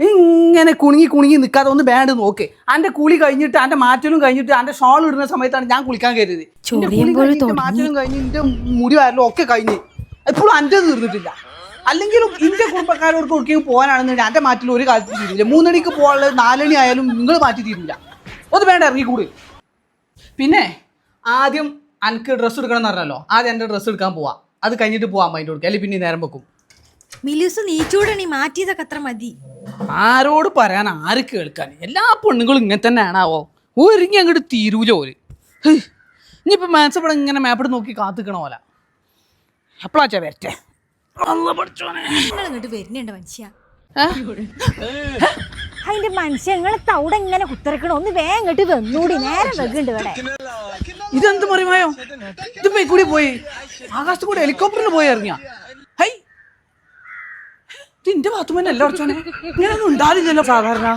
ഇങ്ങനെ കുണുങ്ങി നിൽക്കാതെ ഒന്ന് ബാൻഡ് നോക്ക്. എൻ്റെ കുളി കഴിഞ്ഞിട്ട് എൻ്റെ മാറ്റലും കഴിഞ്ഞിട്ട് എൻ്റെ ഷോൾ ഇടുന്ന സമയത്താണ് ഞാൻ കുളിക്കാൻ കയറിയത്. മാറ്റലും കഴിഞ്ഞ് എൻ്റെ മുടി വരലും ഒക്കെ കഴിഞ്ഞ് ഇപ്പോഴും എൻ്റെ തീർന്നിട്ടില്ല. അല്ലെങ്കിലും എൻ്റെ കുടുംബക്കാരോട് ഒക്കെയും പോകാനാണെന്നുണ്ടെങ്കിൽ എൻ്റെ മാറ്റിൽ ഒരു കാലത്ത് തീരില്ല. 3 മണിക്ക് പോകാനുള്ളത് 4 മണി ആയാലും നിങ്ങൾ മാറ്റി തീരില്ല. അത് വേണ്ട, ഇറങ്ങിക്കൂടി. പിന്നെ ആദ്യം എനിക്ക് ഡ്രസ്സ് എടുക്കണം എന്ന് പറഞ്ഞല്ലോ, ആദ്യം എൻ്റെ ഡ്രസ്സ് എടുക്കാൻ പോവാം. അത് കഴിഞ്ഞിട്ട് പോവാം അതിൻ്റെ കൊടുക്കുക, അല്ലെങ്കിൽ പിന്നെ നേരം വെക്കും. മിലൂസ് നീച്ചൂടണി മാറ്റിയതൊക്കെ അത്ര മതി. ആരോട് പറയാൻ, ആര് കേൾക്കാൻ? എല്ലാ പെണ്ണുങ്ങളും ഇങ്ങനെ തന്നെ ആണാവോ? ഒരുങ്ങി അങ്ങോട്ട് തീരൂല ഓര്. ഇനിയിപ്പോൾ മാത്സപ്പടം ഇങ്ങനെ മാപ്പിട്ട് നോക്കി കാത്തിക്കണ പോലെ എപ്പോഴാച്ചാ വരട്ടെ. ഇങ്ങോട്ട് വരുന്നുണ്ട് മനുഷ്യ. അതിന്റെ മനുഷ്യ നിങ്ങളെ തവിടെ ഇങ്ങനെ കുത്തിറക്കണോ? ഒന്ന് വേഗം ഇങ്ങോട്ട് വന്നൂടി, നേരെ വെക്കുന്നുണ്ട് ഇവിടെ. ഇതെന്ത് പറയുമായോ? ഇത് കൂടി പോയി ആകാശത്ത് കൂടെ ഹെലികോപ്റ്ററിന് പോയി ഇറങ്ങിയ. ഹൈ, ഇതിന്റെ ബാത്റൂമിനെ എല്ലാം അടച്ചോനെ. ഇങ്ങനെയൊന്നും ഉണ്ടാവില്ലല്ലോ സാധാരണ.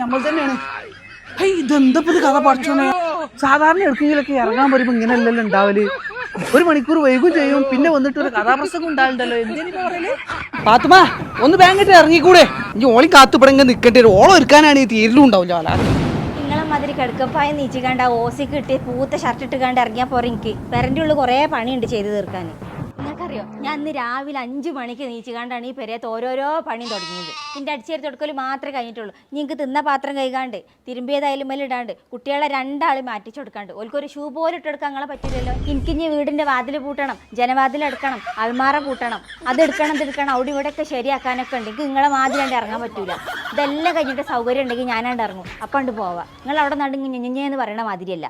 നമ്മൾ തന്നെയാണ്. ഹൈ, ഇതെന്താ ഇത് കഥ പഠിച്ചോനെ? സാധാരണ എടുക്കെങ്കിലൊക്കെ ഇറങ്ങാൻ വരുമ്പോ ഇങ്ങനെയല്ലല്ലോ ഉണ്ടാവല്. 1 മണിക്കൂർ വൈകും ചെയ്യും, പിന്നെ വന്നിട്ട് ഒരു കഥാപ്രസംഗം ഉണ്ടാവില്ലല്ലോ. എന്തിനാ പറയല്? പാത്തുമാ, ഒന്ന് ബാങ്കിട്ട് ഇറങ്ങിക്കൂടെ? ഇനി ഓളി കാത്തുപടങ്ങ നിൽക്കേണ്ടി വരും. ഓളം ഒരുക്കാനാണ് ഈ തീരിലും ഉണ്ടാവില്ല. നിങ്ങളെ മാതിരി കിടക്കപ്പായ നീച്ച് കണ്ട ഓസി കിട്ടി പൂത്ത ഷർട്ട് ഇട്ട് കണ്ട് ഇറങ്ങിയാൽ പോരെ. എനിക്ക് പെരൻ്റെ ഉള്ളിൽ കുറേ പണിയുണ്ട് ചെയ്ത് തീർക്കാൻ. നിങ്ങൾക്കറിയോ, ഞാൻ ഇന്ന് രാവിലെ 5 മണിക്ക് നീച്ച് കണ്ടാണ് ഈ പെരയത്ത് ഓരോരോ പണിയും തുടങ്ങിയത്. ഇതിൻ്റെ അടിച്ചേരി തുടക്കൽ മാത്രമേ കഴിഞ്ഞിട്ടുള്ളൂ. നിങ്ങൾക്ക് തിന്ന പാത്രം കൈകാണ്ട് തിരുമ്പിയതായാലും മേലിടാണ്ട് കുട്ടികളെ 2 മാറ്റിച്ചു കൊടുക്കാണ്ട് ഓൽക്കൊരു ഷൂ പോലും ഇട്ടെടുക്കാൻ നിങ്ങളെ പറ്റില്ലല്ലോ. എനിക്ക് ഇനി വീടിൻ്റെ വാതിൽ പൂട്ടണം, ജനവാതിൽ എടുക്കണം, അൾമാറ പൂട്ടണം, അതെടുക്കണം ഇതെടുക്കണം, അവിടെ ഇവിടെയൊക്കെ ശരിയാക്കാനൊക്കെ ഉണ്ട്. എനിക്ക് നിങ്ങളെ മാതിരി ഇറങ്ങാൻ പറ്റൂല. ഇതെല്ലാം കഴിഞ്ഞിട്ട് സൗകര്യം ഉണ്ടെങ്കിൽ ഞാനാണ്ട് ഇറങ്ങും. അപ്പണ്ട് പോവാം. നിങ്ങൾ അവിടെ നടുങ്ങി ഞെഞ്ഞെന്ന് പറയണ മാതിരിയല്ല.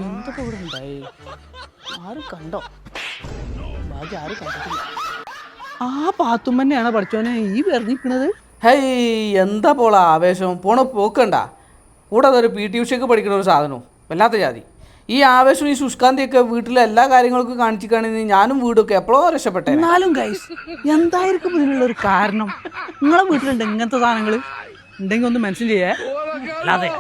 എന്തൊക്കെ ഇവിടെ ഉണ്ടായി? ആരും കണ്ടോ? ബാക്കി ആരും കണ്ടിട്ടില്ല. ആ പാത്തുമ്മന്നെയാണ് പഠിച്ചോനെ ഈ വെറുതെ. ഹൈ, എന്താ പോള ആവേശം പോണ പോക്കണ്ട. കൂടാതെ ഒരു PT ഉഷയ്ക്ക് പഠിക്കുന്ന ഒരു സാധനവും വല്ലാത്ത ജാതി. ഈ ആവേശം ഈ ശുഷ്കാന്തിയൊക്കെ വീട്ടിലെ എല്ലാ കാര്യങ്ങൾക്കും കാണിച്ചിക്കാണെങ്കിൽ ഞാനും വീടൊക്കെ എപ്പോഴോ രക്ഷപ്പെട്ടെ. എന്നാലും ഗൈസ്, എന്തായിരിക്കും ഇതിനുള്ളൊരു കാരണം? നിങ്ങളെ വീട്ടിലുണ്ട് ഇങ്ങനത്തെ സാധനങ്ങൾ? ഉണ്ടെങ്കിൽ ഒന്ന് മെൻഷൻ ചെയ്യേ. അല്ലാതെ